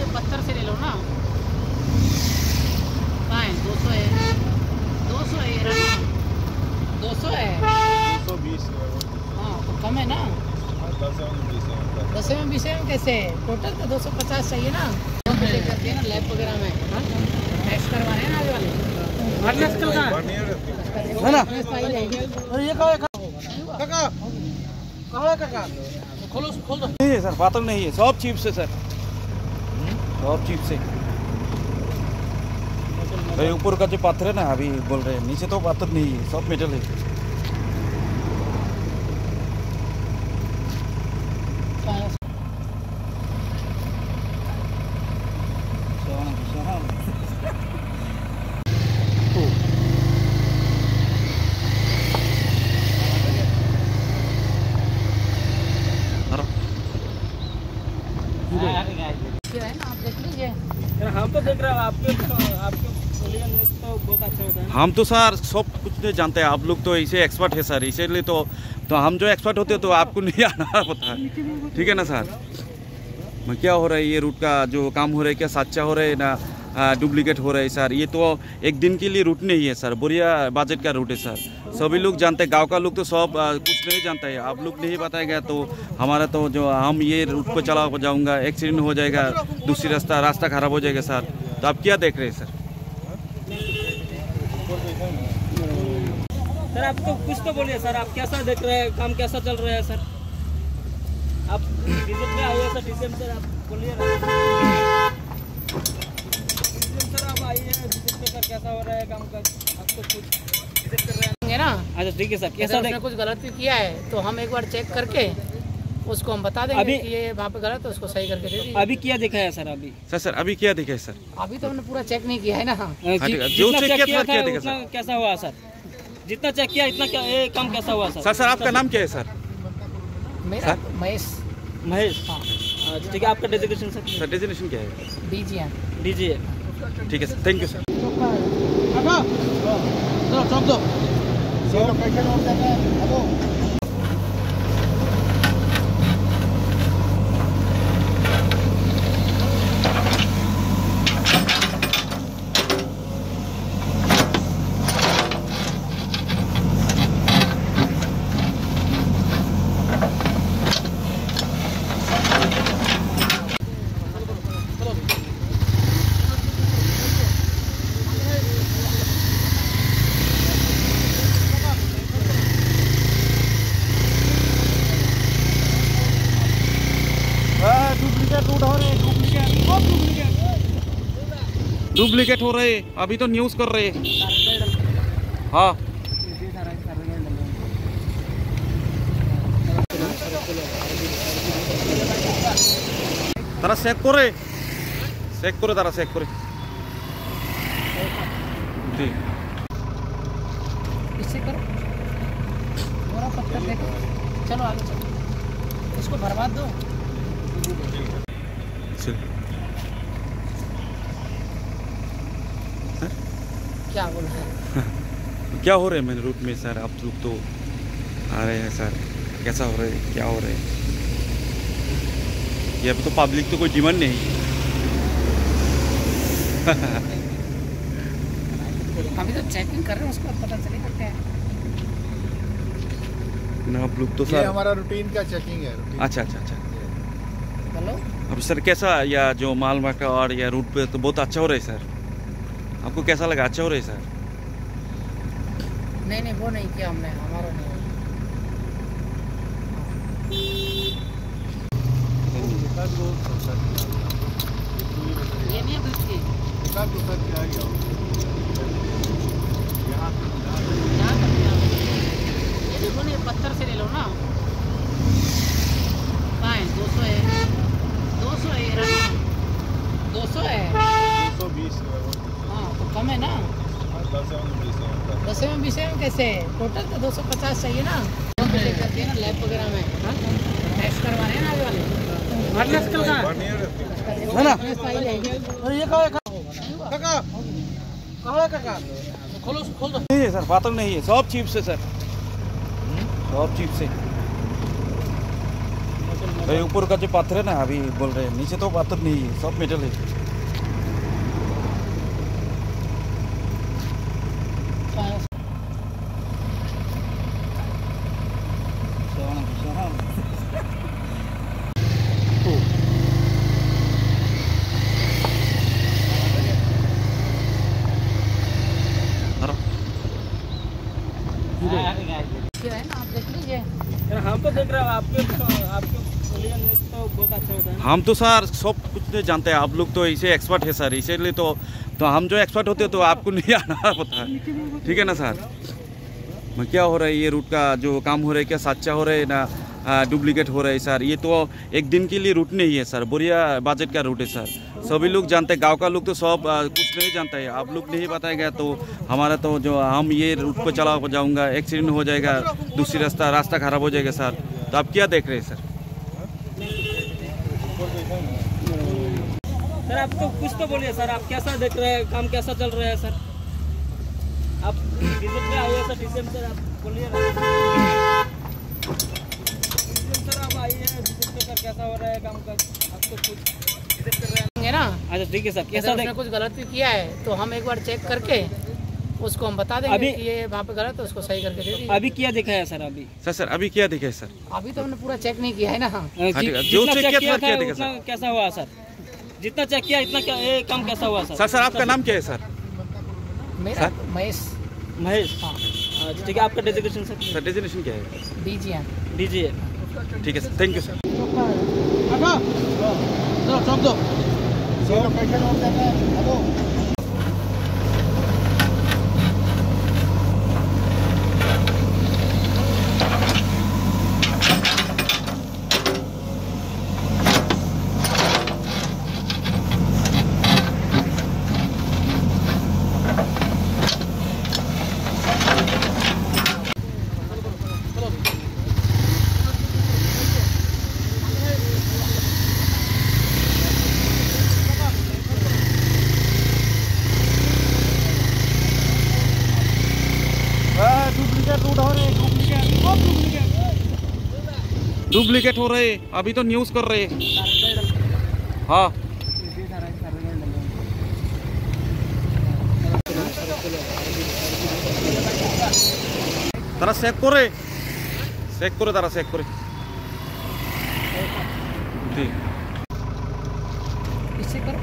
पत्थर से ले लो ना। 200 है, 200 है, 200 है, 220 हाँ तो कम है ना। 10 में 20 में कैसे टोटल तो 250 चाहिए ना। करते हैं ना लैब वगैरह में टेस्ट करवाने हैं ना आगे वाले है ना। ये काका खोलो खोल दो। नहीं है सर, पातल नहीं है, सब चीप से सर, सब चीप से। तो ऊपर का जो पत्थर है ना अभी बोल रहे हैं, नीचे तो पत्थर नहीं है, सब मेटल है। हम तो देख रहे हैं आपके तो बहुत अच्छा होता है। हम तो सर सब कुछ नहीं जानते हैं, आप लोग तो ऐसे एक्सपर्ट है सर, इसीलिए तो हम जो एक्सपर्ट होते हैं तो आपको नहीं आना पता है, ठीक है ना सर। क्या हो रहा है ये रूट का जो काम हो रहा है, क्या सच्चा हो रहा है ना डुप्लीकेट हो रहा है सर। ये तो एक दिन के लिए रूट नहीं है सर, बढ़िया बजट का रूट है सर। सभी लोग जानते हैं, गांव का लोग तो सब कुछ नहीं जानता है, आप लोग नहीं बताएगा तो हमारा तो जो हम ये रूट पर चला जाऊँगा, एक्सीडेंट हो जाएगा, दूसरी रास्ता खराब हो जाएगा सर। तो आप क्या देख रहे हैं सर? सर आप तो कुछ तो बोलिए सर, आप कैसा देख रहे हैं, काम कैसा चल रहा है सर? आप विजिट में आए सर, डीसीएम सर आप बोलिए ना। सर आप आइए विजिट पे सर, कैसा हो रहा है काम का, आपको कुछ विजिट कर रहे हैं ना। अच्छा ठीक है सर, कैसा उसने कुछ गलत किया है तो हम एक बार चेक करके उसको हम बता देंगे कि ये वहाँ पे गलत है, उसको सही करके दे दीजिए। अभी क्या देखा है सर? अभी अभी क्या देखा है सर? अभी तो हमने पूरा चेक नहीं किया है ना। जो चेक किया था उतना कैसा हुआ सर? जितना चेक किया इतना ये काम कैसा हुआ सर? सर आपका नाम क्या है सर? मेरा महेश। महेश, हाँ ठीक है। आपका डेजिग्नेशन सर? सर डेजिग्नेशन क्या है? डीजीएम। ठीक है sir, thank you sir. Duplicate हो रहे, अभी तो न्यूज़ कर रहे। हाँ तारा चेक करे तारा चेक करे। इससे करो पूरा पत्थर देखो। चलो आगे चलो, इसको बर्बाद दो। क्या बोल रहे हैं? क्या हो रहा है मेरे रूट में सर? आप लोग तो आ रहे हैं सर, कैसा हो रहा है, क्या हो रहा है? ये अभी तो पब्लिक तो कोई डिमांड नहीं। अभी तो चेकिंग कर रहे हैं, उसको पता चलेगा क्या है ना। आप लोग तो सर हमारा रूटीन का चेकिंग है। अच्छा। हेलो अब सर कैसा या जो माल मार्का और या रूट पे तो बहुत अच्छा हो रहा है सर, आपको कैसा लगा? अच्छा हो रहा है सर? नहीं वो नहीं किया हमने, हमारा नहीं। ये नहीं ये देखो ना, ये पत्थर से ले लो ना। 200 है, 200 है, 200 है, 220 हाँ तो कम है ना। 10 में 20 में कैसे टोटल तो 250 चाहिए ना। करते हैं ना लैब वगैरह में टेस्ट करवाने हैं ना आगे वाले है ना। ये काका खोलो खोल दो। नहीं है सर, पातल नहीं है, सब चीप से सर, सब चीप से। तो ये ऊपर का जो पत्थर है ना, अभी बोल रहे हैं नीचे तो पत्थर नहीं है, सब मेटल है। है ना, आप देख लीजिए। हम तो देख रहे हो आपके पोलियन तो बहुत अच्छा होता है। हम तो सर सब कुछ नहीं जानते हैं, आप लोग तो ऐसे एक्सपर्ट है सर, इसीलिए तो हम जो एक्सपर्ट होते हैं तो आपको नहीं आना पता है, ठीक है ना सर। क्या हो रहा है ये रूट का जो काम हो रहा है, क्या सच्चा हो रहा है ना डुप्लीकेट हो रहा है सर। ये तो एक दिन के लिए रूट नहीं है सर, बढ़िया बजट का रूट है सर। सभी लोग जानते हैं, गांव का लोग तो सब कुछ नहीं जानता है, आप लोग नहीं बताएगा तो हमारा तो जो हम ये रूट पर चला जाऊंगा, एक्सीडेंट हो जाएगा, दूसरी रास्ता खराब हो जाएगा सर। तो आप क्या देख रहे हैं सर? सर आप तो कुछ तो बोलिए सर, आप कैसा देख रहे हैं, काम कैसा चल रहा है सर? आप विजिट में आए सर DCM सर, आप बोलिए ना। DCM सर आप आइए विजिट में, सर कैसा हो रहा है काम का, आपको कुछ विजिट कर रहे हैं ना। अच्छा ठीक है सर, कैसा उसने कुछ गलती किया है तो हम एक बार चेक करके उसको हम बता देंगे अभी- कि ये वहाँ पे गलत है, उसको सही करके दे दीजिए। अभी क्या दिखा है सर? अभी सर अभी क्या दिखे सर? अभी तो हमने पूरा चेक नहीं किया है ना। जो जितना चेक चेक किया किया था, था क्या दिखा उतना कैसा हुआ सर? जितना चेक किया इतना ये काम कैसा हुआ सर? सर आपका नाम क्या है सर? मेरा महेश। महेश। हाँ, ठीक है, आपका डेजिग्नेशन सर? सर डेजिग्नेशन क्या है? DGM। दीजिए। ठीक है sir, thank you sir. Duplicate हो रहे, अभी तो न्यूज़ कर रहे। हाँ तारा चेक करे तारा चेक करे।